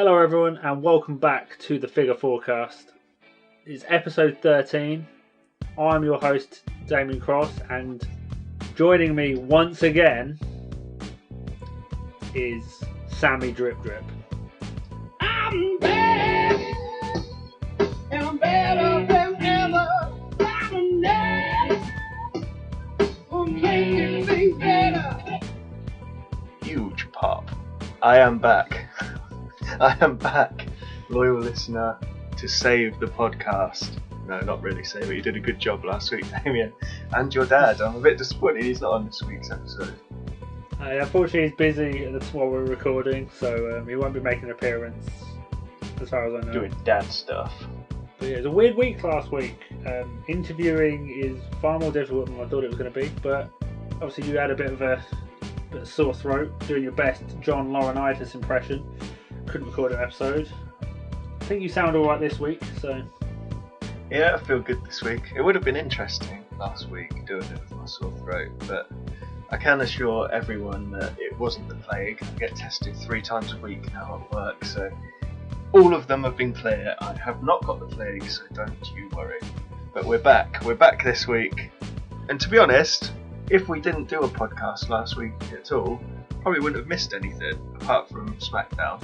Hello everyone and welcome back to the Figure Forecast. It's episode 13. I'm your host Damien Cross, and joining me once again is Sammy Drip Drip. I'm bad, and I'm better than ever. I'm mad, I'm making things better. Huge pop. I am back. I am back, loyal listener, to save the podcast. No, not really save it. You did a good job last week, Damien. And your dad. I'm a bit disappointed he's not on this week's episode. Unfortunately, he's busy while we're recording, so he won't be making an appearance, as far as I know. Doing dad stuff. But yeah, it was a weird week last week. Interviewing is far more difficult than I thought it was going to be, but obviously you had a bit of sore throat doing your best John Laurinaitis impression. Couldn't record an episode. I think you sound alright this week, so... Yeah, I feel good this week. It would have been interesting last week doing it with my sore throat, but I can assure everyone that it wasn't the plague. I get tested 3 times a week now at work, so all of them have been clear. I have not got the plague, so don't you worry. But we're back. We're back this week. And to be honest, if we didn't do a podcast last week at all, probably wouldn't have missed anything apart from SmackDown.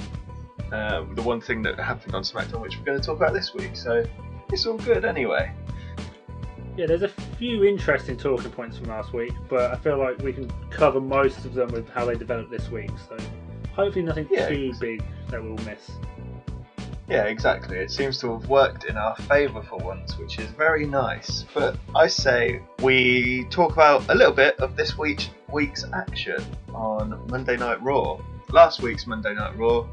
The one thing that happened on SmackDown, which we're going to talk about this week, so it's all good anyway. Yeah, there's a few interesting talking points from last week, but I feel like we can cover most of them with how they developed this week, so hopefully nothing too big that we'll miss. Yeah, exactly. It seems to have worked in our favour for once, which is very nice. But I say we talk about a little bit of this week's action on Monday Night Raw. Last week's Monday Night Raw,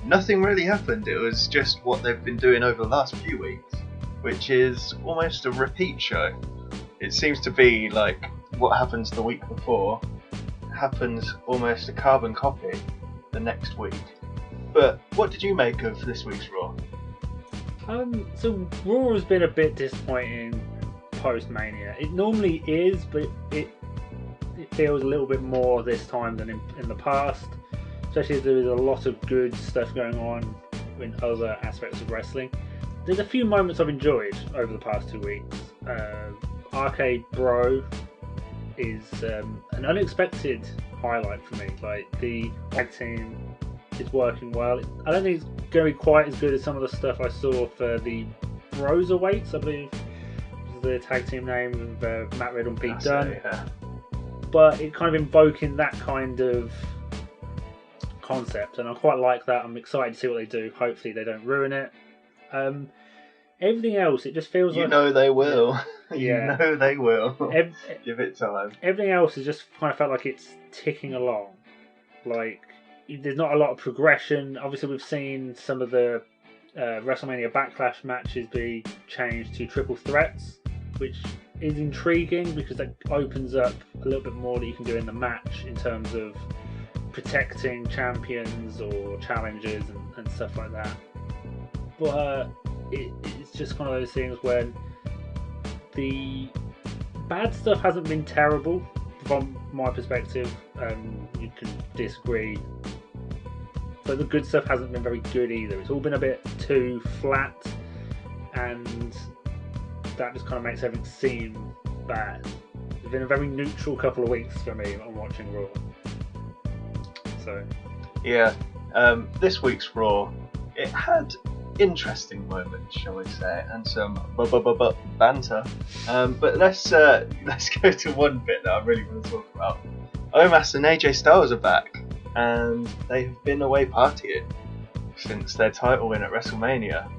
nothing really happened. It was just what they've been doing over the last few weeks, which is almost a repeat show. It seems to be like what happens the week before happens almost a carbon copy the next week. But what did you make of this week's Raw? So Raw has been a bit disappointing post-Mania. It normally is, but it feels a little bit more this time than in the past. Especially as there is a lot of good stuff going on in other aspects of wrestling. There's a few moments I've enjoyed over the past 2 weeks. Arcade Bro is an unexpected highlight for me. Like, the tag team is working well. I don't think it's going to be quite as good as some of the stuff I saw for the Broserweights, I believe was the tag team name of Matt Riddle and Pete Dunne. Yeah. But it kind of invoking that kind of concept, and I quite like that. I'm excited to see what they do. Hopefully they don't ruin it. Everything else, it just feels like... You know they will. Yeah. You know they will. Give it time. Everything else has just kind of felt like it's ticking along. Like, there's not a lot of progression. Obviously we've seen some of the WrestleMania Backlash matches be changed to triple threats, which is intriguing because that opens up a little bit more that you can do in the match in terms of protecting champions or challenges and stuff like that. But it's just one of those things when the bad stuff hasn't been terrible from my perspective. You can disagree, but the good stuff hasn't been very good either. It's all been a bit too flat, and that just kind of makes everything seem bad. It's been a very neutral couple of weeks for me on watching Raw. So Yeah, this week's Raw, it had interesting moments, shall we say, and some banter. But let's go to one bit that I really want to talk about. Omos and AJ Styles are back, and they have been away partying since their title win at WrestleMania.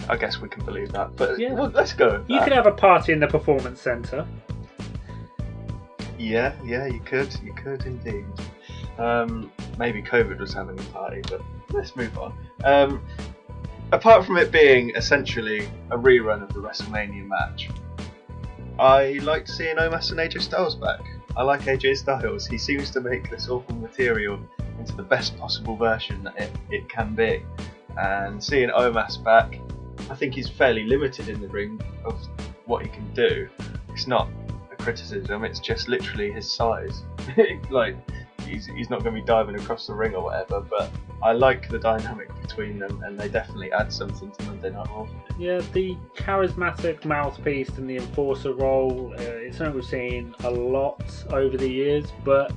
I guess we can believe that, but yeah. Well, let's go with that. You could have a party in the Performance Centre. Yeah, you could indeed. Maybe COVID was having a party, but let's move on. Apart from it being essentially a rerun of the WrestleMania match, I liked seeing Omos and AJ Styles back. I like AJ Styles. He seems to make this awful material into the best possible version that it can be. And seeing Omos back, I think he's fairly limited in the ring of what he can do. It's not a criticism, it's just literally his size. Like, he's not going to be diving across the ring or whatever. But I like the dynamic between them, and they definitely add something to Monday Night Raw. Yeah, the charismatic mouthpiece and the enforcer role, it's something we've seen a lot over the years, but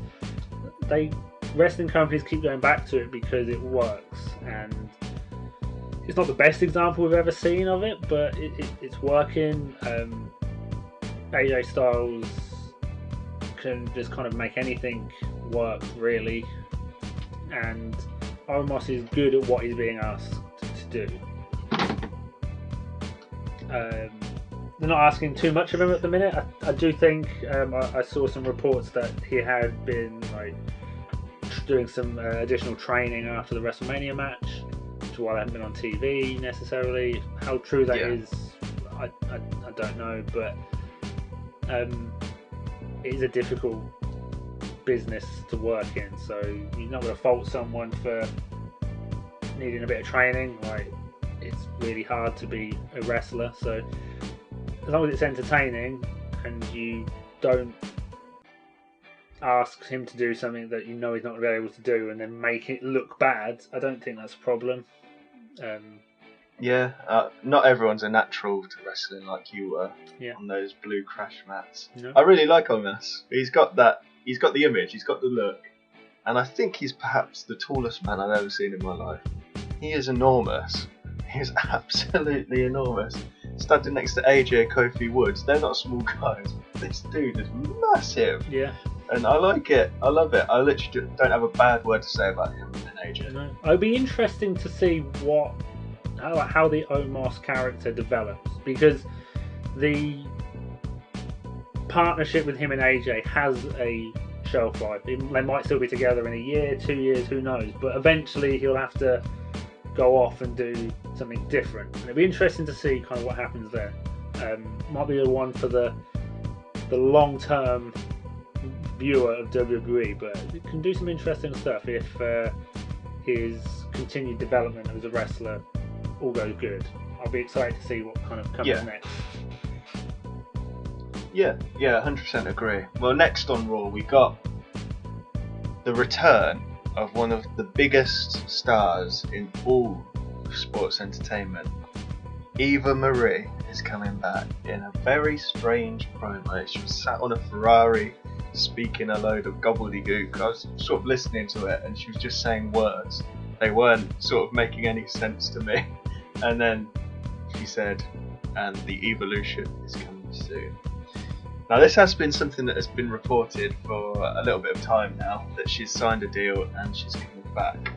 wrestling companies keep going back to it because it works, and it's not the best example we've ever seen of it, but it's working. AJ Styles can just kind of make anything work, really, and Omos is good at what he's being asked to do. They're not asking too much of him at the minute. I do think I saw some reports that he had been doing some additional training after the WrestleMania match, which is why they haven't been on TV necessarily. How true that is, I don't know, but it is a difficult business to work in, so you're not going to fault someone for needing a bit of training. It's really hard to be a wrestler, so as long as it's entertaining and you don't ask him to do something that you know he's not going to be able to do and then make it look bad, I don't think that's a problem. Not everyone's a natural to wrestling like you were on those blue crash mats. No. I really like Omos. He's got the image, he's got the look, and I think he's perhaps the tallest man I've ever seen in my life. He is enormous. He is absolutely enormous. Standing next to AJ Kofi Woods, they're not small guys. This dude is massive. Yeah. And I like it. I love it. I literally don't have a bad word to say about him and AJ. No. It'd be interesting to see how the Omos character develops, because the partnership with him and AJ has a shelf life. They might still be together in a year, 2 years, who knows, but eventually he'll have to go off and do something different, and it'd be interesting to see kind of what happens there. Might be the one for the long-term viewer of WWE, but it can do some interesting stuff if his continued development as a wrestler all goes good. I'll be excited to see what kind of comes next. Yeah, 100% agree. Well, next on Raw we got the return of one of the biggest stars in all of sports entertainment. Eva Marie is coming back in a very strange promo. She was sat on a Ferrari speaking a load of gobbledygook. I was sort of listening to it and she was just saying words. They weren't sort of making any sense to me. And then she said, and the evolution is coming soon. Now this has been something that has been reported for a little bit of time now, that she's signed a deal and she's coming back.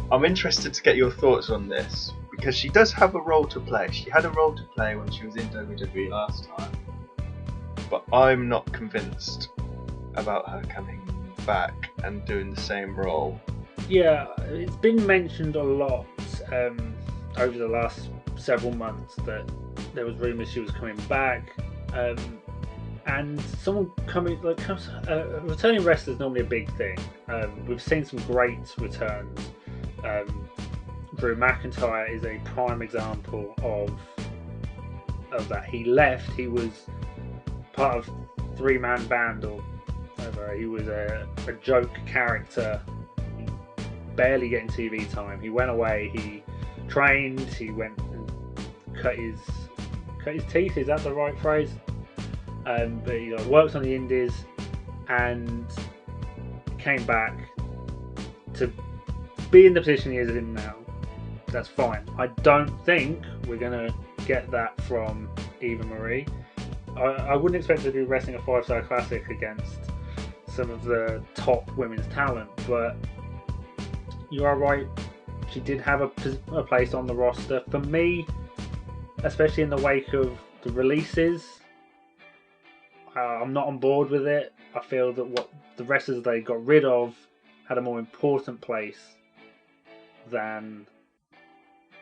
I'm interested to get your thoughts on this, because she does have a role to play. She had a role to play when she was in WWE last time, but I'm not convinced about her coming back and doing the same role. Yeah, it's been mentioned a lot over the last several months that there was rumours she was coming back. And someone returning wrestler is normally a big thing. We've seen some great returns. Drew McIntyre is a prime example of that. He left. He was part of three-man band or whatever. He was a joke character, barely getting TV time. He went away. He trained. He went and cut his teeth. Is that the right phrase? But he worked on the indies and came back to be in the position he is in now. That's fine. I don't think we're going to get that from Eva Marie. I wouldn't expect her to be wrestling a 5-star classic against some of the top women's talent, but you are right. She did have a place on the roster. For me, especially in the wake of the releases, I'm not on board with it. I feel that what the wrestlers they got rid of had a more important place than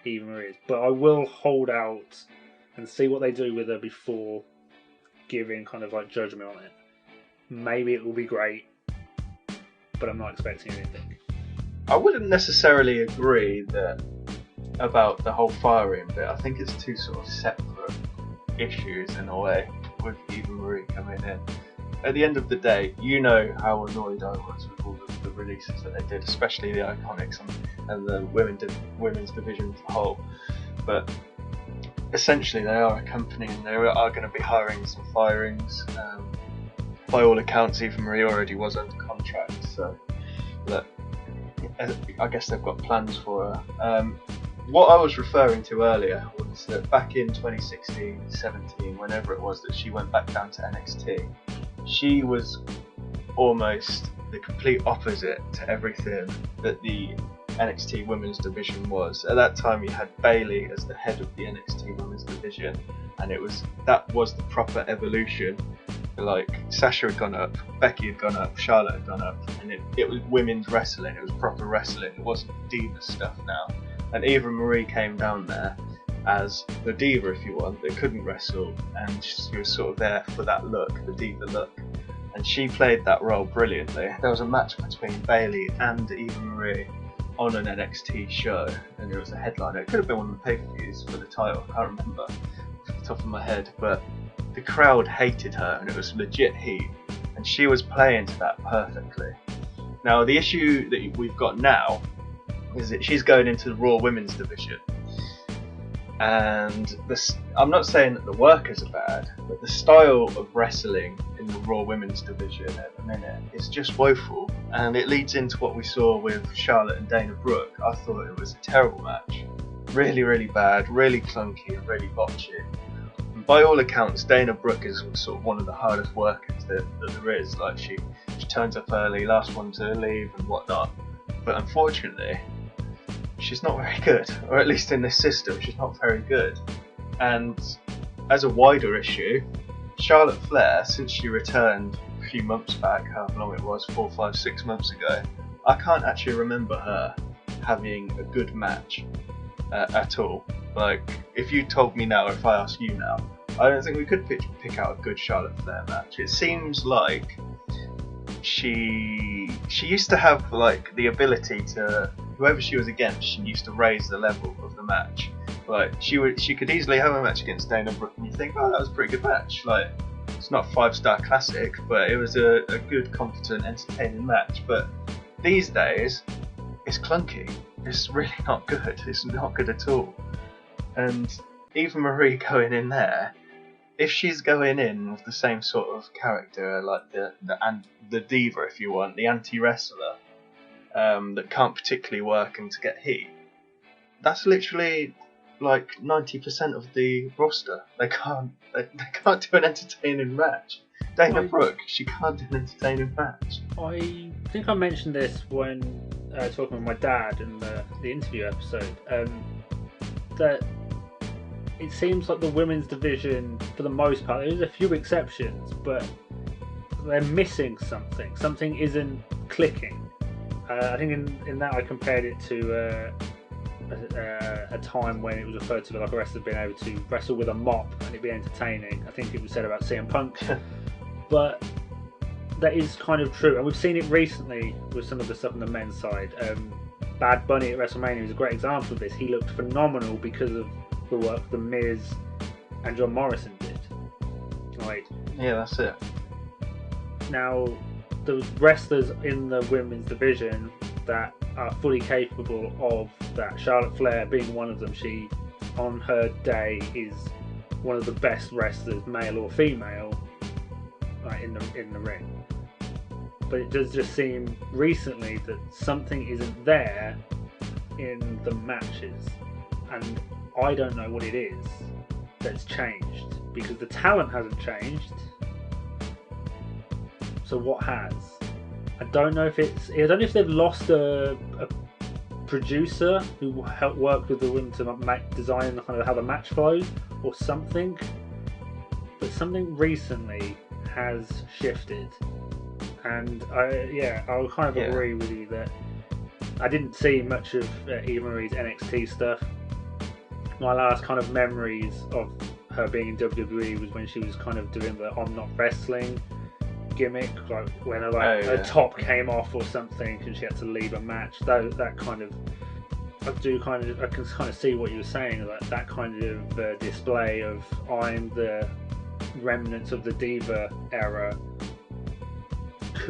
Eva Marie is. But I will hold out and see what they do with her before giving kind of like judgment on it. Maybe it will be great, but I'm not expecting anything. I wouldn't necessarily agree about the whole firing bit. I think it's two sort of separate issues in a way with Eva Marie coming in. at the end of the day, you know how annoyed I was with all of the releases that they did, especially the Iconics and the women's division as a whole. But essentially, they are a company and they are going to be hiring some firings. By all accounts, Eva Marie already was under contract, so look, I guess they've got plans for her. What I was referring to earlier was that back in 2016, 17, whenever it was that she went back down to NXT, she was almost the complete opposite to everything that the NXT women's division was. At that time you had Bayley as the head of the NXT women's division, and that was the proper evolution. Like, Sasha had gone up, Becky had gone up, Charlotte had gone up, and it was women's wrestling, it was proper wrestling, it wasn't diva stuff now. And Eva Marie came down there as the diva, if you want, that couldn't wrestle, and she was sort of there for that look, the diva look. And she played that role brilliantly. There was a match between Bayley and Eva Marie on an NXT show, and it was a headliner. It could have been one of the pay-per-views for the title, I can't remember off the top of my head, but the crowd hated her and it was legit heat, and she was playing to that perfectly. Now the issue that we've got now is that she's going into the Raw Women's division, and I'm not saying that the workers are bad, but the style of wrestling in the Raw Women's division at the minute is just woeful, and it leads into what we saw with Charlotte and Dana Brooke. I thought it was a terrible match, really, really bad, really clunky and really botchy. And by all accounts, Dana Brooke is sort of one of the hardest workers that there is. Like, she turns up early, last one to leave and whatnot, but unfortunately she's not very good, or at least in this system she's not very good. And as a wider issue, Charlotte Flair, since she returned a few months back, however long it was, 4, 5, 6 months ago, I can't actually remember her having a good match at all. Like, if you told me now, or if I ask you now, I don't think we could pick out a good Charlotte Flair match. It seems like she used to have like the ability to, whoever she was against, she used to raise the level of the match. Like, she could easily have a match against Dana Brooke and you think, oh, that was a pretty good match. Like, it's not a 5-star classic, but it was a good, competent, entertaining match. But these days, it's clunky. It's really not good. It's not good at all. And Eva Marie going in there, if she's going in with the same sort of character, like the diva, if you want, the anti-wrestler, that can't particularly work and to get heat, that's literally like 90% of the roster. They can't do an entertaining match. Dana Brooke, she can't do an entertaining match. I think I mentioned this when talking with my dad in the interview episode, that it seems like the women's division, for the most part, there's a few exceptions, but they're missing something. Something isn't clicking. I think in that I compared it to a time when it was referred to like a wrestler being able to wrestle with a mop and it'd be entertaining. I think it was said about CM Punk. But that is kind of true, and we've seen it recently with some of the stuff on the men's side. Bad Bunny at WrestleMania is a great example of this. He looked phenomenal because of the work The Miz and John Morrison did. Like, yeah, that's it. Now, the wrestlers in the women's division that are fully capable of that, Charlotte Flair being one of them. She, on her day, is one of the best wrestlers, male or female, in the ring. But it does just seem recently that something isn't there in the matches, and I don't know what it is that's changed, because the talent hasn't changed. So what has? I don't know if they've lost a producer who helped work with the women to design kind of how the match flows or something. But something recently has shifted, and I'll kind of agree with you that I didn't see much of Eva Marie's NXT stuff. My last kind of memories of her being in WWE was when she was kind of doing the "I'm not wrestling" gimmick, like when her top came off or something and she had to leave a match. That kind of, I can kind of see what you were saying, like that kind of display of I'm the remnants of the diva era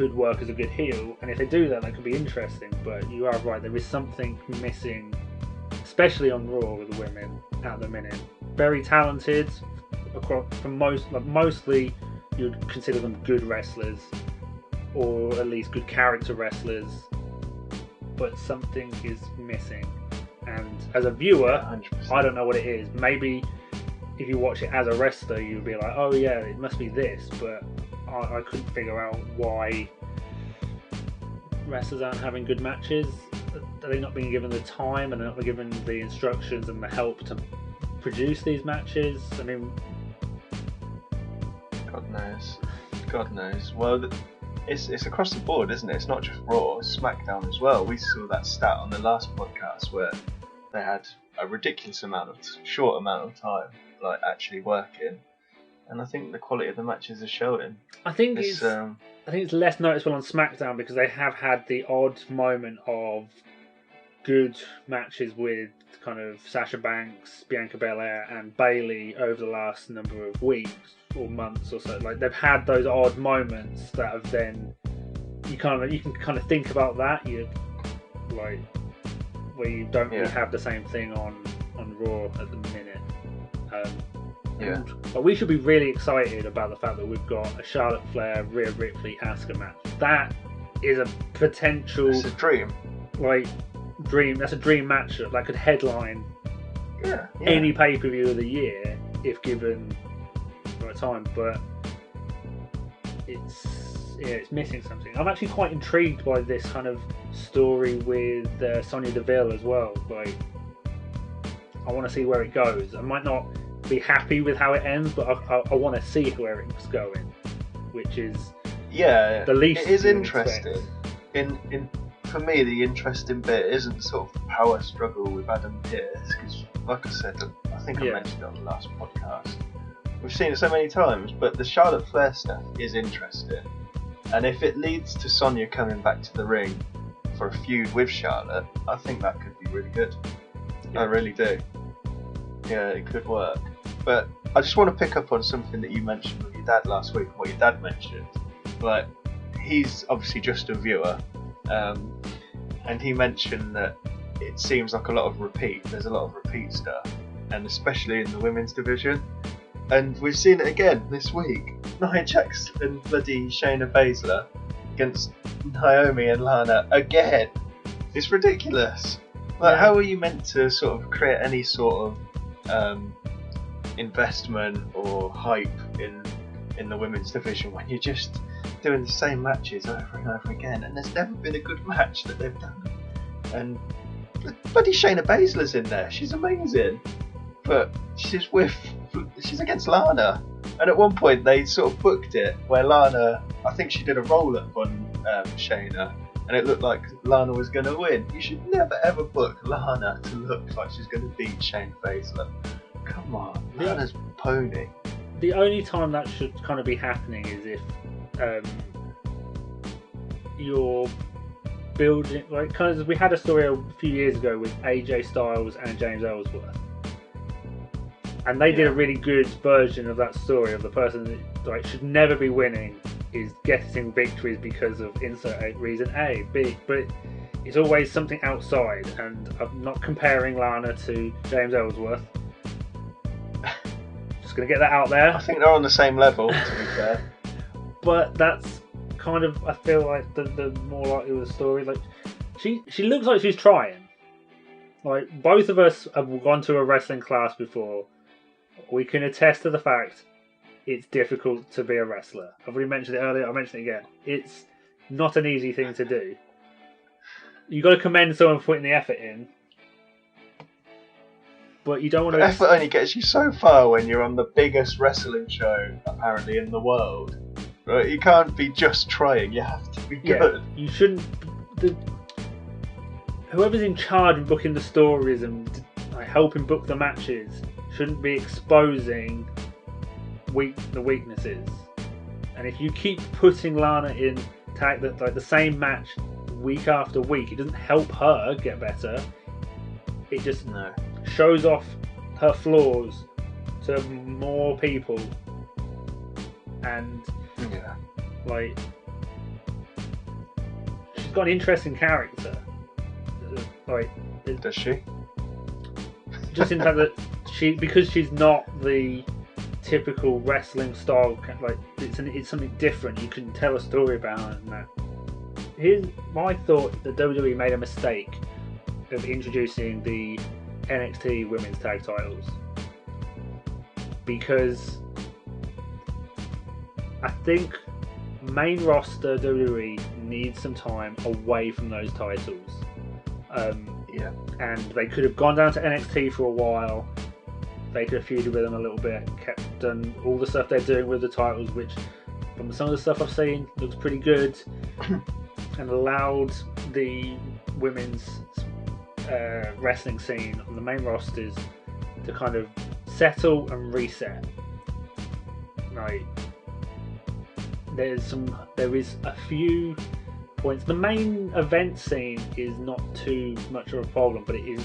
could work as a good heel, and if they do that, that could be interesting. But you are right, there is something missing, especially on Raw with the women at the minute. Very talented, mostly you'd consider them good wrestlers, or at least good character wrestlers, but something is missing. And as a viewer, 100%. I don't know what it is. Maybe if you watch it as a wrestler, you'd be like, oh yeah, it must be this, but I couldn't figure out why wrestlers aren't having good matches. Are they not being given the time, and they're not given the instructions and the help to produce these matches? I mean, God knows. Well, it's across the board, isn't it? It's not just Raw, it's SmackDown as well. We saw that stat on the last podcast where they had a ridiculous short amount of time, like actually working, and I think the quality of the matches is showing. I think it's less noticeable on SmackDown because they have had the odd moment of good matches with kind of Sasha Banks, Bianca Belair, and Bayley over the last number of weeks or months or so. Like they've had those odd moments that have then you can kind of think about that. You like where you don't really have the same thing on Raw at the minute. But we should be really excited about the fact that we've got a Charlotte Flair, Rhea Ripley, Asuka match. That is a potential. It's a dream. That's a dream matchup that could headline any pay-per-view of the year if given the right time. But it's missing something. I'm actually quite intrigued by this kind of story with Sonya Deville as well. Like, I want to see where it goes. I might not be happy with how it ends, but I want to see where it's going, which is the least. It is interesting. For me, the interesting bit isn't sort of the power struggle with Adam Pearce, because, like I said, I think I mentioned it on the last podcast. We've seen it so many times, but the Charlotte Flair stuff is interesting, and if it leads to Sonya coming back to the ring for a feud with Charlotte, I think that could be really good. I really do. Yeah, it could work. But I just want to pick up on something that you mentioned with your dad last week, what your dad mentioned. Like, he's obviously just a viewer, and he mentioned that it seems like there's a lot of repeat stuff, and especially in the women's division. And we've seen it again this week. Nia Jax and bloody Shayna Baszler against Naomi and Lana again. It's ridiculous. Like, how are you meant to sort of create any sort of investment or hype in the women's division when you're just doing the same matches over and over again, and there's never been a good match that they've done? And bloody Shayna Baszler's in there, she's amazing, but she's against Lana, and at one point they sort of booked it where Lana, I think she did a roll up on Shayna, and it looked like Lana was going to win. You should never ever book Lana to look like she's going to beat Shayna Baszler. Come on, Lana's pony. The only time that should kind of be happening is if you're building, like, because we had a story a few years ago with AJ Styles and James Ellsworth, and they did a really good version of that story of the person that should never be winning is getting victories because of insert reason A, B, but it's always something outside. And I'm not comparing Lana to James Ellsworth. Just gonna get that out there. I think they're on the same level, to be fair. But that's kind of, I feel like the more likely with the story. Like, she looks like she's trying. Like, both of us have gone to a wrestling class before. We can attest to the fact it's difficult to be a wrestler. I've already mentioned it earlier, I'll mention it again. It's not an easy thing to do. You've got to commend someone for putting the effort in. But you don't want to... Effort only gets you so far when you're on the biggest wrestling show, apparently, in the world. Right? You can't be just trying, you have to be good. You shouldn't... Whoever's in charge of booking the stories and helping book the matches shouldn't be exposing the weaknesses. And if you keep putting Lana in the same match week after week, it doesn't help her get better. It just shows off her flaws to more people. And she's got an interesting character. Like, Does she? just in the fact that because she's not the typical wrestling style, like it's something different. You can tell a story about her and that. Here's my thought: that WWE made a mistake of introducing the NXT Women's Tag Titles, because I think main roster WWE needs some time away from those titles. Yeah. And they could have gone down to NXT for a while. They could have feuded with them a little bit, done all the stuff they're doing with the titles, which from some of the stuff I've seen looks pretty good, and allowed the women's wrestling scene on the main rosters to kind of settle and reset. Like, there is a few points. The main event scene is not too much of a problem, but it is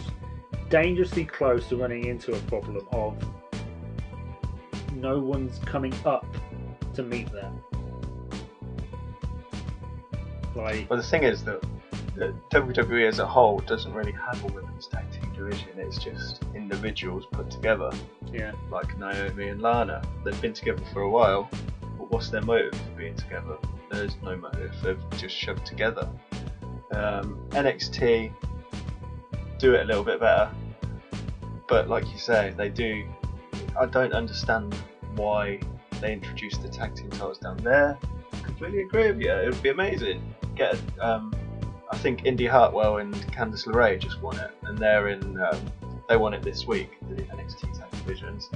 dangerously close to running into a problem of no one's coming up to meet them. Like, Well, the thing is that WWE as a whole doesn't really have a women's tag team division. It's just individuals put together, yeah, like Naomi and Lana. They've been together for a while, but what's their motive for being together? There's no motive. They've just shoved together. NXT do it a little bit better, but like you say, they do. I don't understand why they introduced the tag team titles down there. I completely agree with you. It would be amazing. Get I think Indy Hartwell and Candice LeRae just won it, and they're in. They won it this week, the NXT tag divisions,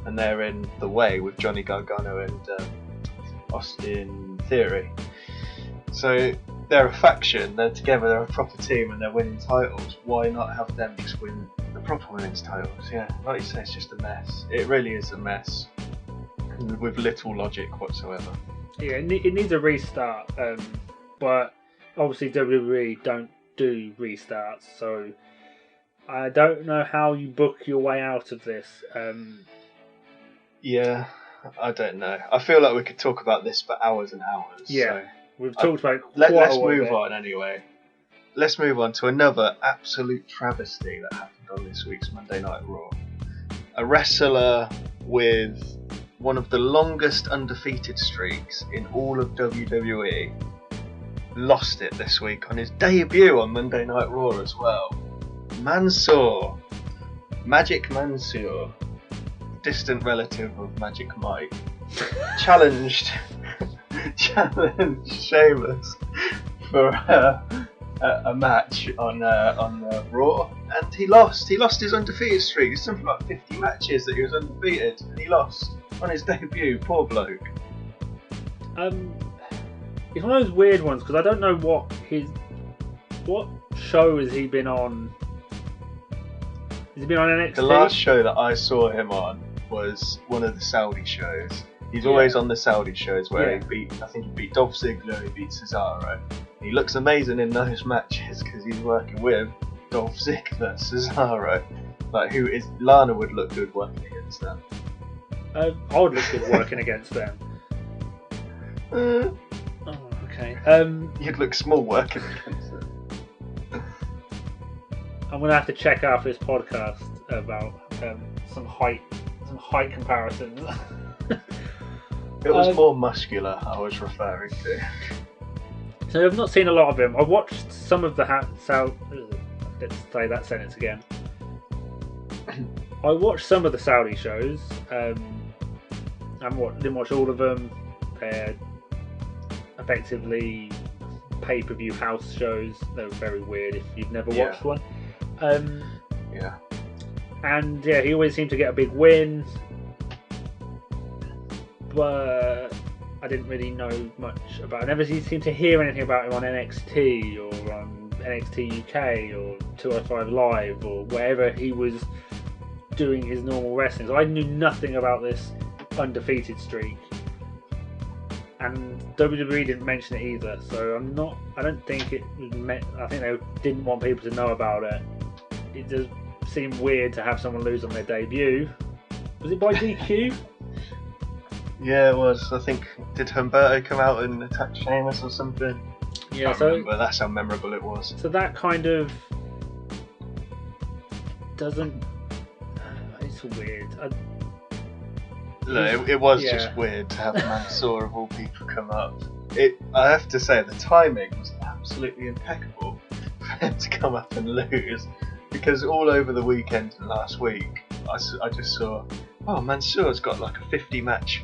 and they're in the way with Johnny Gargano and Austin Theory. So they're a faction. They're together. They're a proper team, and they're winning titles. Why not have them just win the proper women's titles? Yeah, like you say, it's just a mess. It really is a mess, with little logic whatsoever. yeah, it needs a restart. But obviously WWE don't do restarts, so I don't know how you book your way out of this. Yeah, I don't know. I feel like we could talk about this for hours and hours. Yeah, so we've talked about let's move on anyway. Let's move on to another absolute travesty that happened on this week's Monday Night Raw. A wrestler with one of the longest undefeated streaks in all of WWE lost it this week on his debut on Monday Night Raw as well. Magic Mansoor, distant relative of Magic Mike, challenged Sheamus for a match on Raw, and he lost. He lost his undefeated streak. It's something like 50 matches that he was undefeated, and he lost on his debut. Poor bloke. It's one of those weird ones because I don't know what show has he been on. Has he been on NXT? The last show that I saw him on was one of the Saudi shows. He's always on the Saudi shows where he beat Dolph Ziggler, he beat Cesaro. He looks amazing in those matches because he's working with Dolph Ziggler, Cesaro. Like, Lana would look good working against them. I would look good working against them. Oh, okay. You'd look small working against them. I'm gonna have to check after this podcast about some height comparisons. It was more muscular I was referring to. So I've not seen a lot of him. I watched some of the let's say that sentence again. I watched some of the Saudi shows. Didn't watch all of them. They're effectively pay-per-view house shows. They're very weird if you've never watched one. Yeah. And yeah, he always seemed to get a big win. But I didn't really know much about it. I never seemed to hear anything about him on NXT or on NXT UK or 205 Live or wherever he was doing his normal wrestling. So I knew nothing about this undefeated streak. And WWE didn't mention it either. So I don't think it was I think they didn't want people to know about it. It does seem weird to have someone lose on their debut. Was it by DQ? Yeah, it was. I think, did Humberto come out and attack Sheamus or something? Yeah, can't remember. That's how memorable it was. So that kind of doesn't. It's weird. Look, it was yeah. just weird to have Mansoor of all people come up. I have to say, the timing was absolutely impeccable for him to come up and lose, because all over the weekend and last week, I just saw, oh, Mansoor's got like a 50-match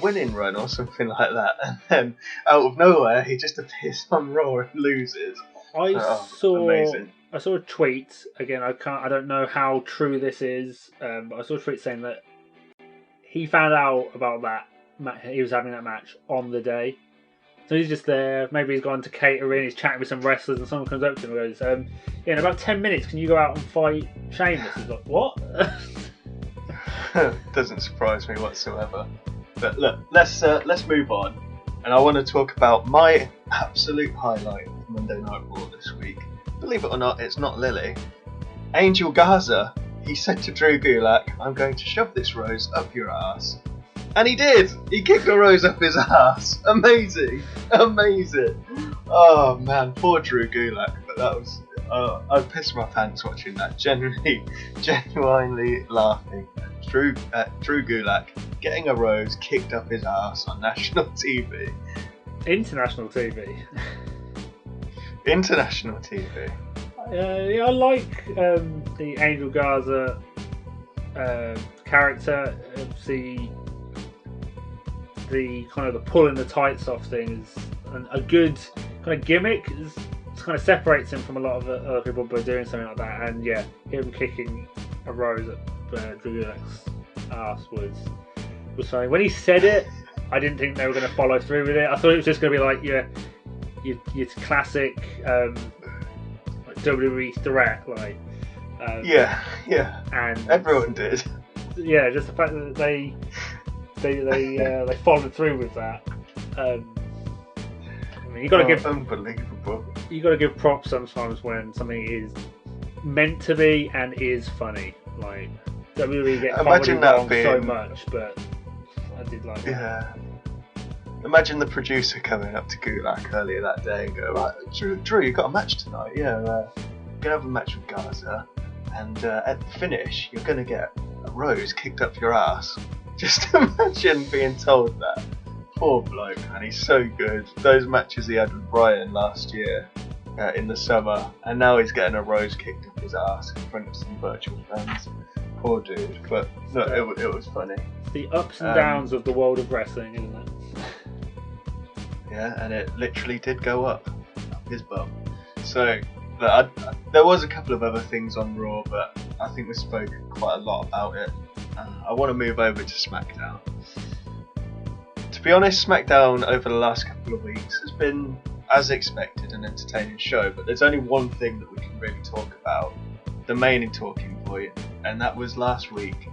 winning run or something like that, and then out of nowhere he just appears on Raw and loses. Amazing. I saw a tweet again. I don't know how true this is, but I saw a tweet saying that he found out about that he was having that match on the day, so he's just there. Maybe he's gone to catering, he's chatting with some wrestlers, and someone comes up to him and goes, "Yeah, in about 10 minutes, can you go out and fight Sheamus?" He's like, "What?" Doesn't surprise me whatsoever. But look, let's move on, and I want to talk about my absolute highlight of Monday Night Raw this week. Believe it or not, it's not Lily. Angel Garza. He said to Drew Gulak, "I'm going to shove this rose up your ass." And he did! He kicked a rose up his ass. Amazing! Amazing! Oh man, poor Drew Gulak. But that was... I pissed my pants watching that. Genuinely laughing. Drew Gulak getting a rose kicked up his ass on national TV. International TV. International TV. Yeah, I like the Angel Garza character. The kind of the pulling the tights off things, and a good kind of gimmick. It kind of separates him from a lot of other people by doing something like that. And yeah, him kicking a rose at Drew Gulak's ass was something. When he said it, I didn't think they were going to follow through with it. I thought it was just going to be like your classic WWE threat, like yeah, and everyone did. Yeah, just the fact that they followed through with that. I mean, you got to give unbelievable. You got to give props sometimes when something is meant to be and is funny. Like WWE get comedy wrong so much, but I did like that. Yeah. Imagine the producer coming up to Gulak earlier that day and go, "Right, Drew, you got a match tonight. Yeah, you're gonna have a match with Garza, and at the finish, you're gonna get a rose kicked up your ass." Just imagine being told that. Poor bloke, man. He's so good. Those matches he had with Brian last year in the summer, and now he's getting a rose kicked up his ass in front of some virtual fans. Poor dude, but no, it was funny. It's the ups and downs of the world of wrestling, isn't it? Yeah, and it literally did go up his bum. So, there was a couple of other things on Raw, but I think we spoke quite a lot about it. I want to move over to SmackDown. To be honest, SmackDown over the last couple of weeks has been, as expected, an entertaining show, but there's only one thing that we can really talk about, the main talking point, and that was last week.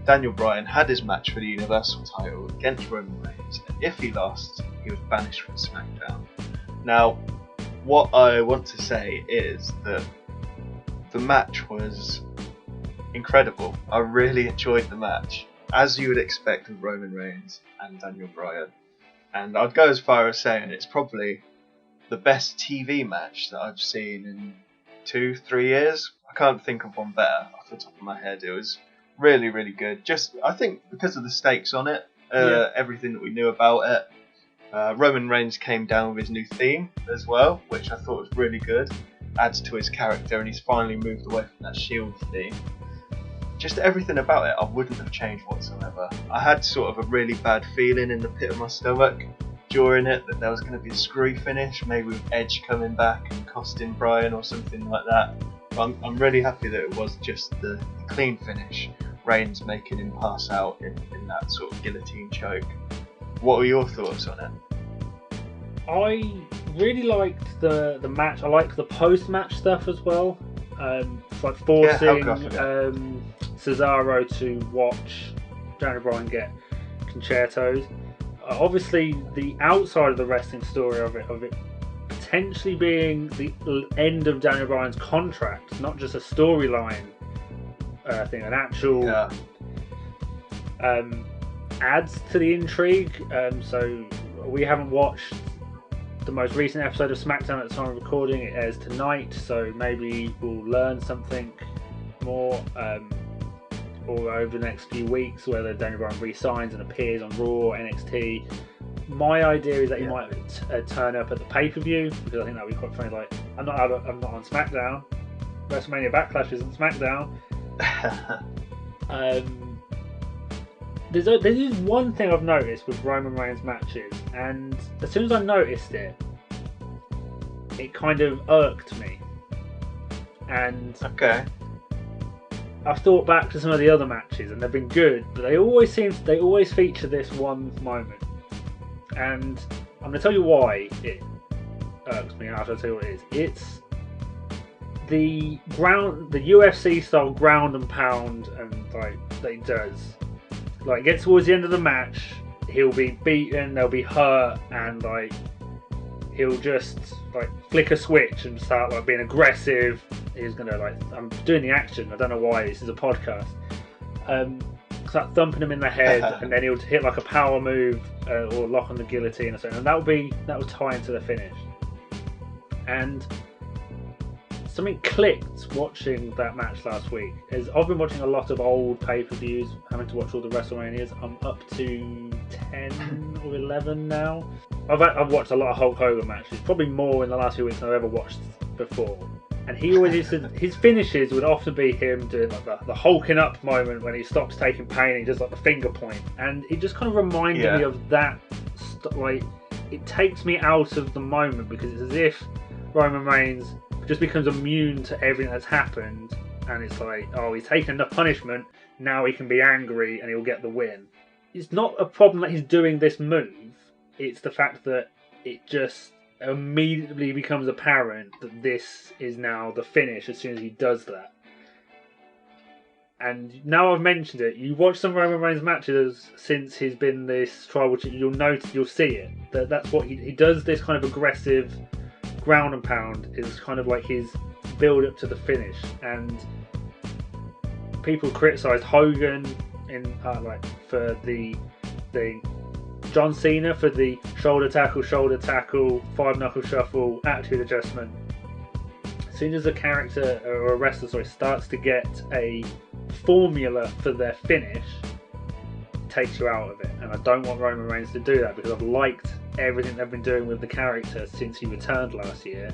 Daniel Bryan had his match for the Universal title against Roman Reigns, and if he lost, he was banished from SmackDown. Now, what I want to say is that the match was incredible. I really enjoyed the match, as you would expect with Roman Reigns and Daniel Bryan. And I'd go as far as saying it's probably the best TV match that I've seen in 2-3 years. I can't think of one better off the top of my head. It was really, really good. Just, I think, because of the stakes on it, everything that we knew about it. Roman Reigns came down with his new theme as well, which I thought was really good. Adds to his character, and he's finally moved away from that Shield theme. Just everything about it I wouldn't have changed whatsoever. I had sort of a really bad feeling in the pit of my stomach during it that there was going to be a screwy finish, maybe with Edge coming back and costing Bryan or something like that. But I'm really happy that it was just the clean finish, Reigns making him pass out in that sort of guillotine choke. What were your thoughts on it? I really liked the match. I liked the post-match stuff as well. It's like forcing Cesaro to watch Daniel Bryan get concertos. Obviously, the outside of the wrestling story of it potentially being the end of Daniel Bryan's contract, not just a storyline thing, an actual adds to the intrigue. So we haven't watched the most recent episode of SmackDown at the time of recording. It airs tonight, so maybe we'll learn something more or over the next few weeks, whether Daniel Bryan re-signs and appears on Raw, NXT. My idea is that he might turn up at the pay-per-view, because I think that would be quite funny. Like, I'm not on SmackDown. WrestleMania Backlash isn't SmackDown. There's one thing I've noticed with Roman Reigns matches, and as soon as I noticed it, it kind of irked me. And Okay. I've thought back to some of the other matches, and they've been good, but they always feature this one moment. And I'm going to tell you why it irks me after I tell you what it is. It's the UFC style ground and pound, and like that he does. Like, get towards the end of the match, he'll be beaten, they'll be hurt, and like he'll just like flick a switch and start like being aggressive. He's gonna like, I'm doing the action. I don't know why, this is a podcast. Start thumping him in the head, and then he'll hit like a power move or lock on the guillotine or something, and that will tie into the finish. And something clicked watching that match last week. I've been watching a lot of old pay-per-views, having to watch all the WrestleManias. I'm up to 10 or 11 now. I've watched a lot of Hulk Hogan matches, probably more in the last few weeks than I've ever watched before. And he always used to, his finishes would often be him doing like the hulking up moment when he stops taking pain and he does like the finger point. And it just kind of reminded me of that. Like, it takes me out of the moment, because it's as if Roman Reigns just becomes immune to everything that's happened, and it's like, oh, he's taken enough punishment, now he can be angry and he'll get the win. It's not a problem that he's doing this move, it's the fact that it just immediately becomes apparent that this is now the finish as soon as he does that. And now I've mentioned it, you watch some Roman Reigns matches since he's been this tribal chief, you'll see it. That's what he does, this kind of aggressive ground and pound is kind of like his build up to the finish. And people criticised Hogan for the John Cena for the shoulder tackle, 5-knuckle shuffle, attitude adjustment. As soon as a character or a wrestler starts to get a formula for their finish, it takes you out of it. And I don't want Roman Reigns to do that, because I've liked everything they've been doing with the character since he returned last year.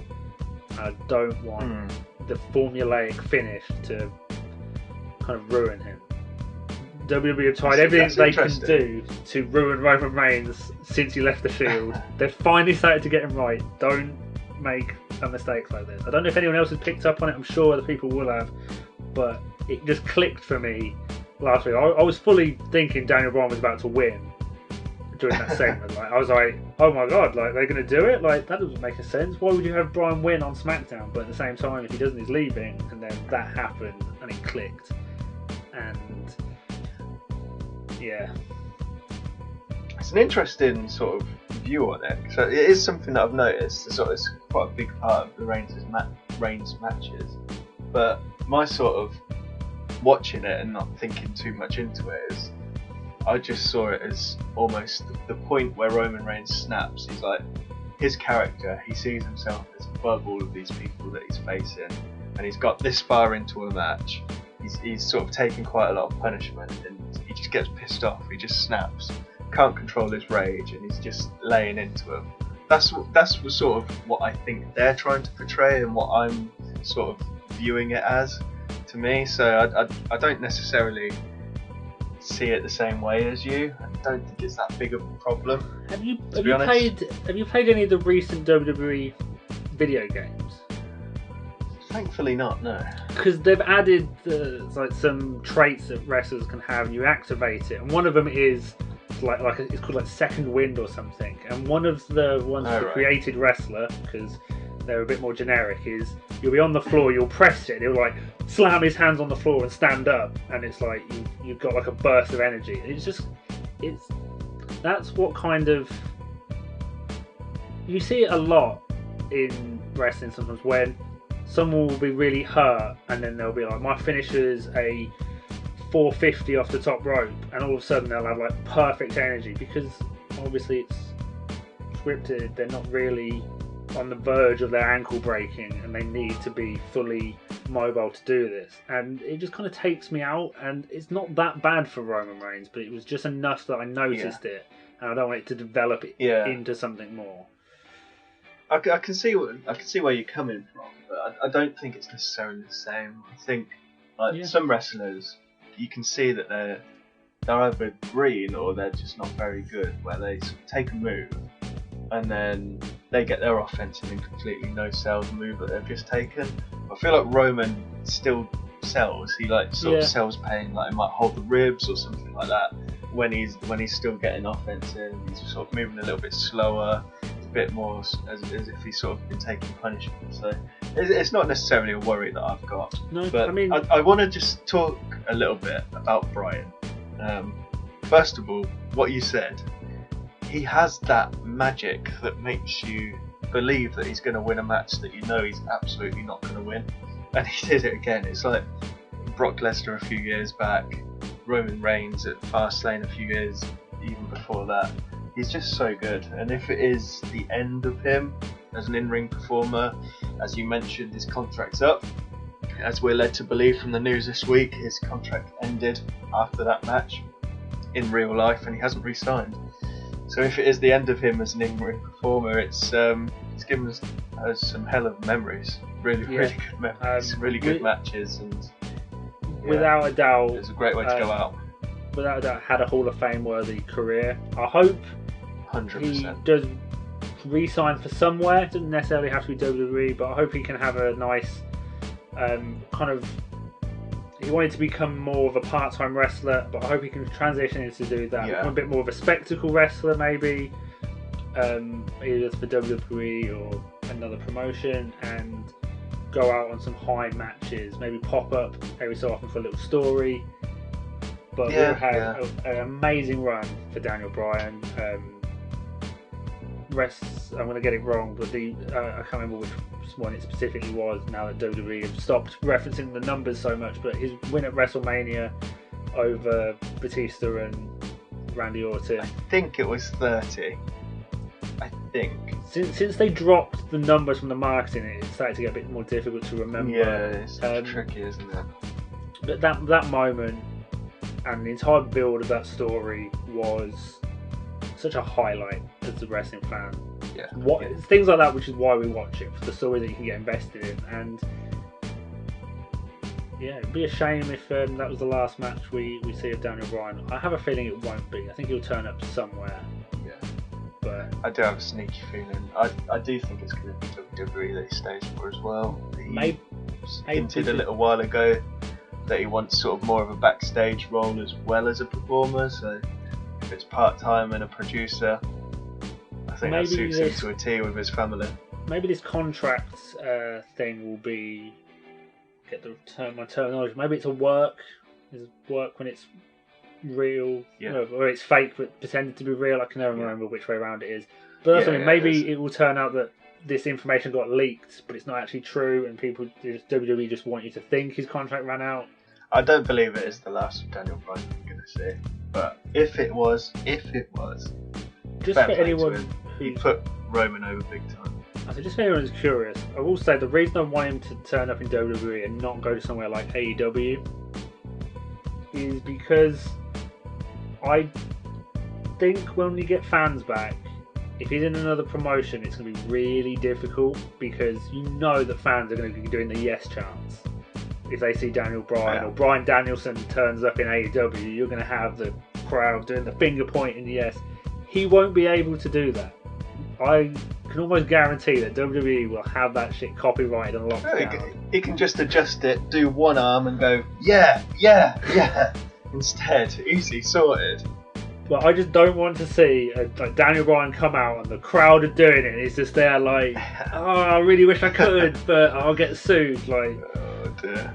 I don't want the formulaic finish to kind of ruin him. WWE have tried everything they can do to ruin Roman Reigns since he left the Shield. They've finally started to get him right. Don't make a mistake like this. I don't know if anyone else has picked up on it. I'm sure other people will have, but it just clicked for me last week. I was fully thinking Daniel Bryan was about to win during that segment. Like, I was like, oh my god, like, they're going to do it? Like, that doesn't make sense. Why would you have Bryan win on SmackDown? But at the same time, if he doesn't, he's leaving. And then that happened, and it clicked. And yeah, it's an interesting sort of view on it. So it is something that I've noticed. It's quite a big part of the Reigns matches. But my sort of watching it and not thinking too much into it is, I just saw it as almost the point where Roman Reigns snaps. He's like, his character, he sees himself as above all of these people that he's facing, and he's got this far into a match. He's sort of taking quite a lot of punishment, and he just gets pissed off. He just snaps, can't control his rage, and he's just laying into him. That's sort of what I think they're trying to portray, and what I'm sort of viewing it as, to me. So I don't necessarily see it the same way as you. I don't think it's that big of a problem. Have you played any of the recent WWE video games? Thankfully not, no. Because they've added like some traits that wrestlers can have, and you activate it, and one of them is like it's called like Second Wind or something. And one of the ones for the created wrestler, because they're a bit more generic, is you'll be on the floor, you'll press it, and he'll like slam his hands on the floor and stand up, and it's like you've got like a burst of energy. And that's what kind of, you see it a lot in wrestling sometimes, when someone will be really hurt, and then they'll be like, my finisher's a 450 off the top rope, and all of a sudden they'll have like perfect energy, because obviously it's scripted. They're not really on the verge of their ankle breaking, and they need to be fully mobile to do this. And it just kind of takes me out, and it's not that bad for Roman Reigns, but it was just enough that I noticed it, and I don't want it to develop it into something more. I can see where you're coming from, but I don't think it's necessarily the same. I think some wrestlers, you can see that they're either green or they're just not very good, where they sort of take a move and then they get their offense and then completely no sells the move that they've just taken. I feel like Roman still sells. He sort of sells pain, like he might hold the ribs or something like that when he's still getting offense in. He's sort of moving a little bit slower, a bit more as if he's sort of been taking punishment. So it's not necessarily a worry that I've got. No, but I mean, I want to just talk a little bit about Bryan. First of all, what you said, he has that magic that makes you believe that he's going to win a match that you know he's absolutely not going to win, and he did it again. It's like Brock Lesnar a few years back, Roman Reigns at Fastlane a few years even before that. He's just so good, and if it is the end of him as an in-ring performer, as you mentioned, his contract's up. As we're led to believe from the news this week, his contract ended after that match in real life, and he hasn't re-signed. So if it is the end of him as an in-ring performer, it's given us some hell of memories. Really good memories, really good matches, and without a doubt, it's a great way to go out. Without a doubt, had a Hall of Fame worthy career. I hope 100%. he does re-sign for somewhere. It doesn't necessarily have to be WWE, but I hope he can have a nice kind of. He wanted to become more of a part-time wrestler, but I hope he can transition into do that. Become a bit more of a spectacle wrestler, maybe, either for WWE or another promotion, and go out on some high matches. Maybe pop up every so often for a little story. But we'll have an amazing run for Daniel Bryan. I'm going to get it wrong, but I can't remember which one it specifically was now that WWE have stopped referencing the numbers so much, but his win at WrestleMania over Batista and Randy Orton. I think it was 30. I think. Since they dropped the numbers from the marketing, it started to get a bit more difficult to remember. Yeah, it's tricky, isn't it? But that moment and the entire build of that story was such a highlight as a wrestling fan. Things like that, which is why we watch it, for the story that you can get invested in. And it'd be a shame if that was the last match we see of Daniel Bryan. I have a feeling it won't be. I think he'll turn up somewhere. But I do have a sneaky feeling. I do think it's going to be WWE that he stays for as well. He hinted a little while ago that he wants sort of more of a backstage role as well as a performer. So if it's part-time and a producer, I think that suits him to a T with his family. Maybe this contract thing will be, my terminology, maybe it's a work. It's work when it's real, or it's fake but pretended to be real. I can never remember which way around it is. But that's something. Maybe it will turn out that this information got leaked, but it's not actually true, and WWE just want you to think his contract ran out. I don't believe it is the last of Daniel Bryan we're going to see, but if it was, just for anyone he put Roman over big time. Just for anyone who's curious, I will say the reason I want him to turn up in WWE and not go to somewhere like AEW is because I think when we get fans back, if he's in another promotion, it's going to be really difficult, because you know that fans are going to be doing the yes chants. If they see Daniel Bryan or Bryan Danielson turns up in AEW, you're going to have the crowd doing the finger pointing yes. He won't be able to do that. I can almost guarantee that WWE will have that shit copyrighted and locked down. He can just adjust it, do one arm and go, yeah. Instead, easy, sorted. But I just don't want to see Daniel Bryan come out and the crowd are doing it. It's just there like, I really wish I could, but I'll get sued. Like, oh dear.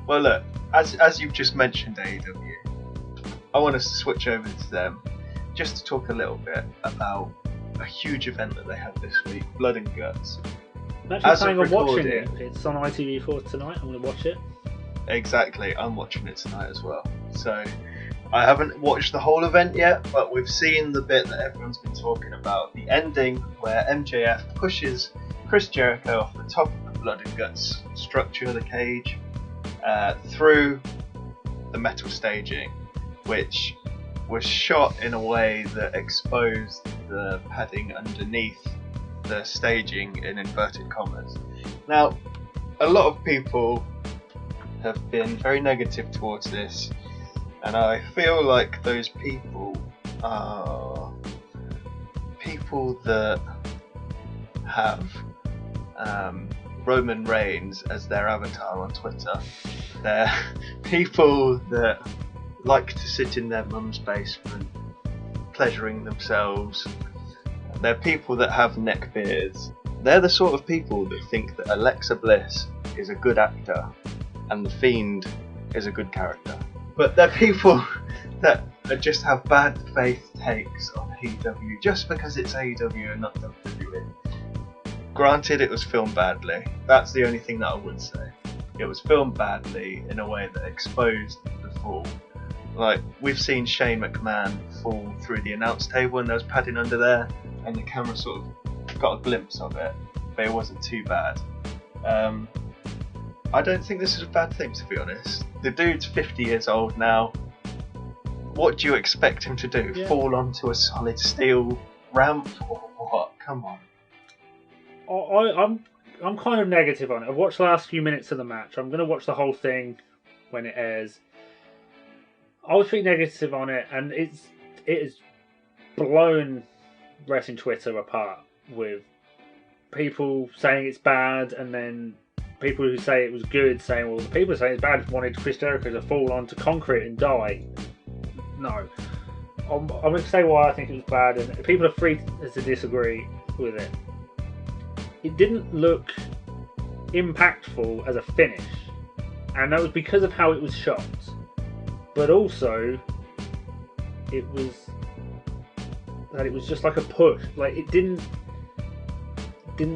Well, look, as you've just mentioned AEW, I want us to switch over to them just to talk a little bit about a huge event that they had this week, Blood and Guts. I'm actually planning on watching it. It's on ITV4 tonight. I'm going to watch it. Exactly, I'm watching it tonight as well. So I haven't watched the whole event yet, but we've seen the bit that everyone's been talking about. The ending where MJF pushes Chris Jericho off the top of the blood and guts structure of the cage through the metal staging, which was shot in a way that exposed the padding underneath the staging in inverted commas. Now, a lot of people have been very negative towards this, and I feel like those people are people that have Roman Reigns as their avatar on Twitter. They're people that like to sit in their mum's basement, pleasuring themselves. They're people that have neck beards. They're the sort of people that think that Alexa Bliss is a good actor and The Fiend is a good character. But they're people that just have bad faith takes on AEW just because it's AEW and not WWE. Granted, it was filmed badly. That's the only thing that I would say. It was filmed badly in a way that exposed the fall. Like, we've seen Shane McMahon fall through the announce table and there was padding under there, and the camera sort of got a glimpse of it, but it wasn't too bad. I don't think this is a bad thing, to be honest. The dude's 50 years old now. What do you expect him to do? Yeah. Fall onto a solid steel ramp or what? Come on. I'm kind of negative on it. I've watched the last few minutes of the match. I'm going to watch the whole thing when it airs. I was pretty negative on it, and it has blown wrestling Twitter apart with people saying it's bad, and then people who say it was good saying, well, the people saying it's bad wanted Chris Jericho to fall onto concrete and die. No. I'm going to say why I think it was bad, and people are free to disagree with it. It didn't look impactful as a finish, and that was because of how it was shot. But also, it was just like a push. Like, it didn't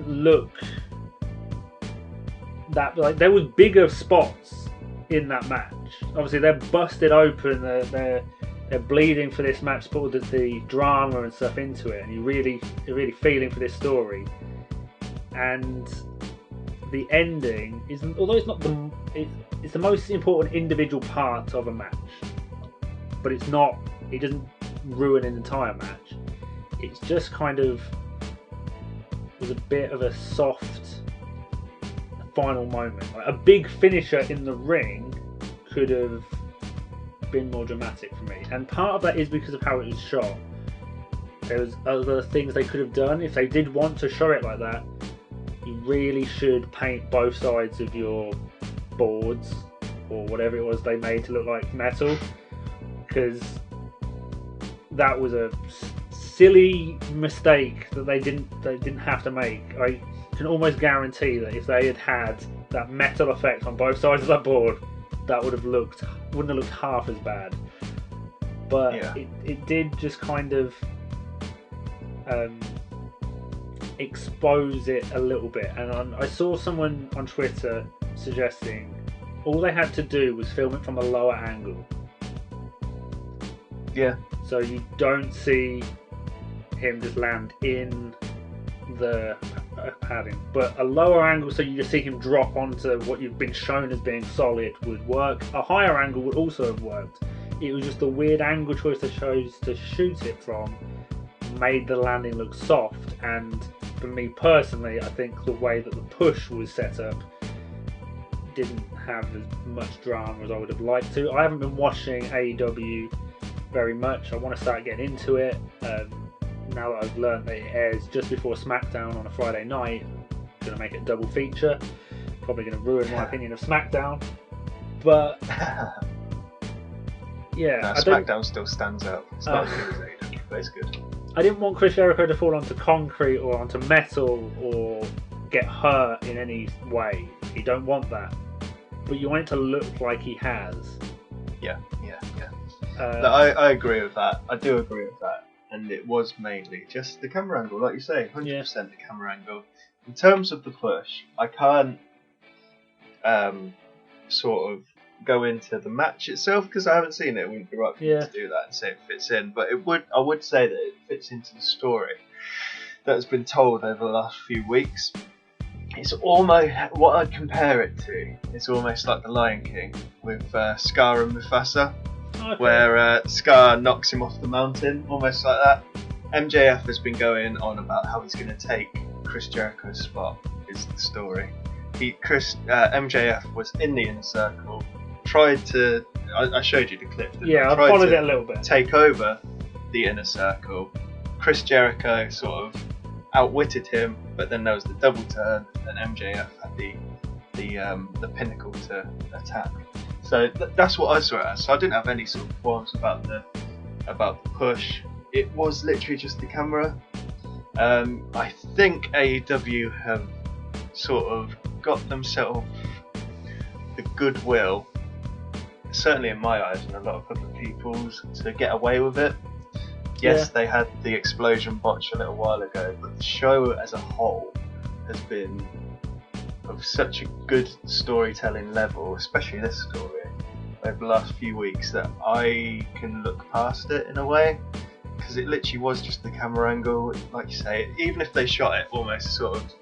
look that, like, there was bigger spots in that match. Obviously, they're busted open. They're bleeding for this match. Put the drama and stuff into it, and you're really feeling for this story. And the ending isn't, although it's not it's the most important individual part of a match, but it doesn't ruin an entire match. It's just kind of was a bit of a soft final moment. Like, a big finisher in the ring could have been more dramatic for me, and part of that is because of how it was shot. There was other things they could have done if they did want to show it like that. You really should paint both sides of your boards or whatever it was they made to look like metal, because that was a silly mistake that they didn't have to make. I can almost guarantee that if they had had that metal effect on both sides of that board, that wouldn't have looked half as bad. But yeah, it did just kind of expose it a little bit. And I saw someone on Twitter suggesting all they had to do was film it from a lower angle. Yeah. So you don't see him just land in the padding, but a lower angle, so you just see him drop onto what you've been shown as being solid, would work. A higher angle would also have worked. It was just the weird angle choice they chose to shoot it from made the landing look soft. And for me personally, I think the way that the push was set up didn't have as much drama as I would have liked to. I haven't been watching AEW very much. I want to start getting into it. Now that I've learned that it airs just before SmackDown on a Friday night, I'm going to make it a double feature. Probably going to ruin my opinion of SmackDown. But yeah, no, SmackDown still stands out. It's not as good as AEW, but it's good. I didn't want Chris Jericho to fall onto concrete or onto metal or get hurt in any way. You don't want that. But you want it to look like he has. Yeah. I agree with that. I do agree with that. And it was mainly just the camera angle, like you say, 100% the camera angle. In terms of the push, I can't sort of go into the match itself because I haven't seen it. It wouldn't be right for me to do that and say it fits in, but I would say that it fits into the story that has been told over the last few weeks. It's almost what I'd compare it to. It's almost like the Lion King with Scar and Mufasa, where Scar knocks him off the mountain, almost like that. MJF has been going on about how he's going to take Chris Jericho's spot. Is the story. MJF was in the Inner Circle, tried to. I showed you the clip. I followed it a little bit. Take over the Inner Circle. Chris Jericho sort of outwitted him, but then there was the double turn, and MJF had the pinnacle to attack. So that's what I saw it as. So I didn't have any sort of qualms about the push. It was literally just the camera. I think AEW have sort of got themselves the goodwill, certainly in my eyes and a lot of other people's, to get away with it. Yes, they had the explosion botch a little while ago, but the show as a whole has been of such a good storytelling level, especially this story, over the last few weeks, that I can look past it in a way, because it literally was just the camera angle, like you say. Even if they shot it almost sort of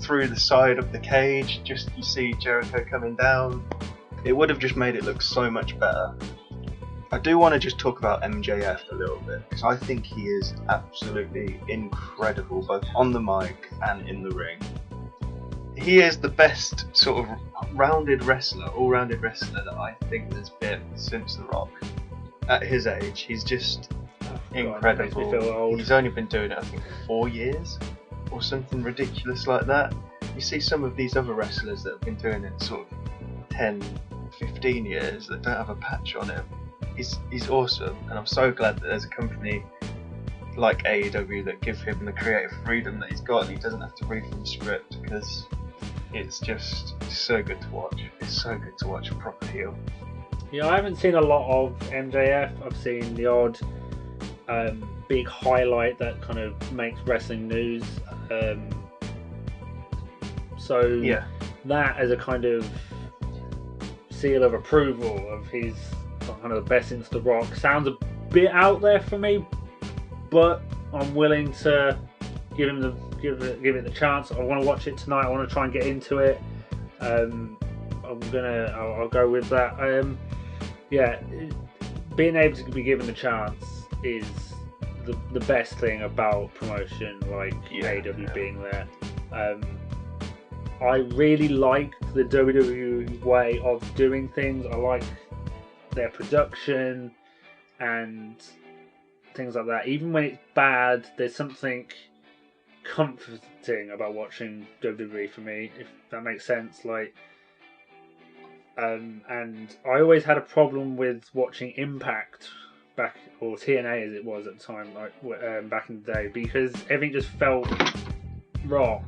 through the side of the cage, just you see Jericho coming down, it would have just made it look so much better. I do want to just talk about MJF a little bit, because I think he is absolutely incredible, both on the mic and in the ring. He is the best sort of all-rounded wrestler that I think there's been since The Rock. At his age, he's just incredible. God, makes me feel old. He's only been doing it, I think, 4 years or something ridiculous like that. You see some of these other wrestlers that have been doing it sort of 10, 15 years that don't have a patch on him. He's awesome, and I'm so glad that there's a company like AEW that give him the creative freedom that he's got, and he doesn't have to read from the script, because it's just so good to watch. It's so good to watch a proper heel. Yeah, I haven't seen a lot of MJF. I've seen the odd big highlight that kind of makes wrestling news. That as a kind of seal of approval of his kind of the best since The Rock sounds a bit out there for me, but I'm willing to give it the chance. I want to watch it tonight. I want to try and get into it. I'll go with that. Being able to be given the chance is the best thing about promotion like AEW being there. I really like the WWE way of doing things. I like their production and things like that. Even when it's bad, there's something comforting about watching WWE for me, if that makes sense. And I always had a problem with watching Impact or TNA as it was at the time, back in the day, because everything just felt wrong.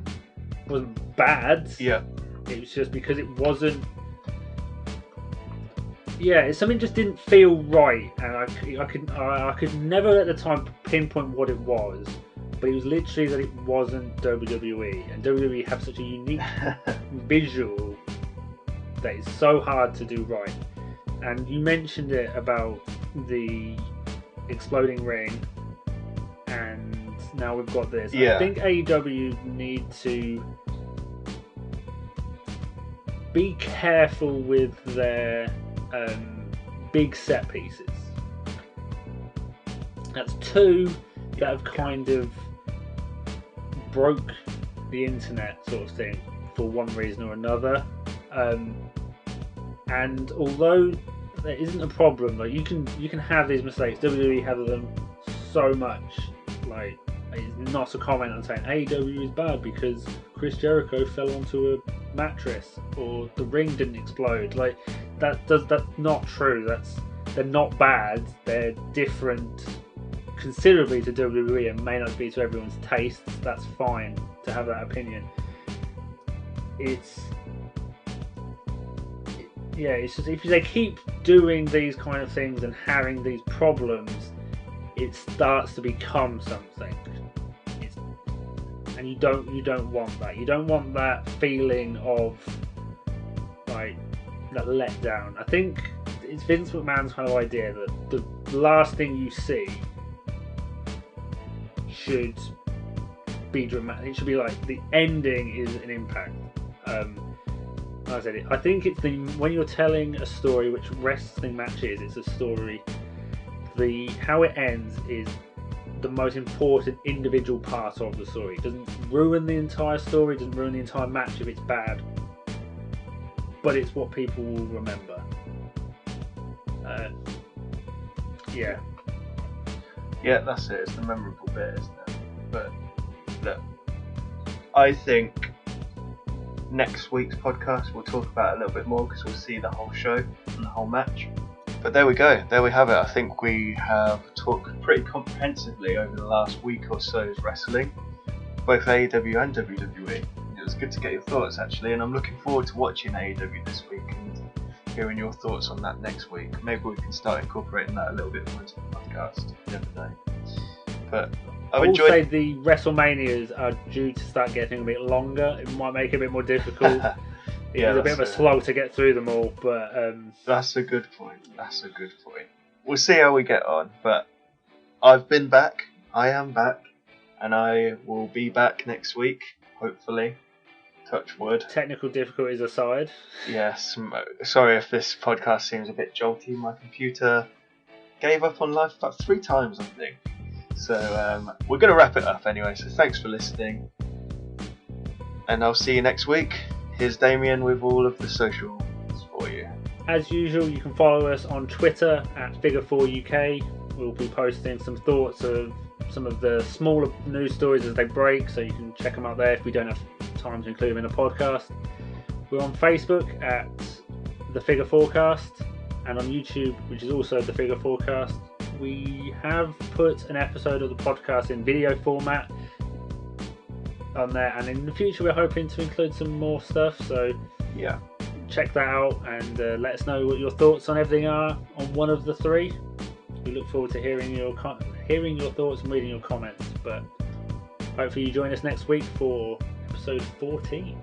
It wasn't bad. Yeah. It was just because it wasn't. Yeah, something just didn't feel right, and I could never at the time pinpoint what it was, but it was literally that it wasn't WWE, and WWE have such a unique visual that it's so hard to do right. And you mentioned it about the exploding ring, and now we've got this. Yeah. I think AEW need to be careful with their big set pieces. That's two that have kind of broke the internet, sort of thing, for one reason or another. And although there isn't a problem, like you can have these mistakes. WWE have them so much. Like, it's not a comment on saying AEW is bad because Chris Jericho fell onto a mattress or the ring didn't explode. Like that's not true. They're not bad. They're different considerably to WWE and may not be to everyone's taste. That's fine to have that opinion. It's just if they keep doing these kind of things and having these problems, it starts to become something. And you don't want that. You don't want that feeling of like that letdown. I think it's Vince McMahon's kind of idea that the last thing you see should be dramatic. It should be like the ending is an impact. Like I said, I think it's when you're telling a story, which wrestling match is, it's a story. How it ends is the most important individual part of the story. It doesn't ruin the entire story, it doesn't ruin the entire match if it's bad, but it's what people will remember. Yeah, that's it. It's the memorable bit, isn't it? But look, I think next week's podcast we'll talk about it a little bit more because we'll see the whole show and the whole match. But there we go, there we have it. I think we have talked pretty comprehensively over the last week or so's wrestling, both AEW and WWE. It was good to get your thoughts actually, and I'm looking forward to watching AEW this week and hearing your thoughts on that next week. Maybe we can start incorporating that a little bit more into the podcast. You never know. But I've enjoyed. Also, the WrestleManias are due to start getting a bit longer. It might make it a bit more difficult. It was a bit of a slog to get through them all, but that's a good point. We'll see how we get on. But I've been back. I am back, and I will be back next week, hopefully. Touch wood. Technical difficulties aside. Yes. Sorry if this podcast seems a bit jolty. My computer gave up on life about 3 times, I think. So we're going to wrap it up anyway. So thanks for listening, and I'll see you next week. Here's Damien with all of the socials for you. As usual, you can follow us on Twitter at Figure4UK. We'll be posting some thoughts of some of the smaller news stories as they break, so you can check them out there if we don't have time to include them in a podcast. We're on Facebook at The Figure Forecast, and on YouTube, which is also The Figure Forecast. We have put an episode of the podcast in video format on there, and in the future we're hoping to include some more stuff, so yeah, check that out and let us know what your thoughts on everything are on one of the 3. We look forward to hearing your thoughts and reading your comments, but hopefully you join us next week for episode 14.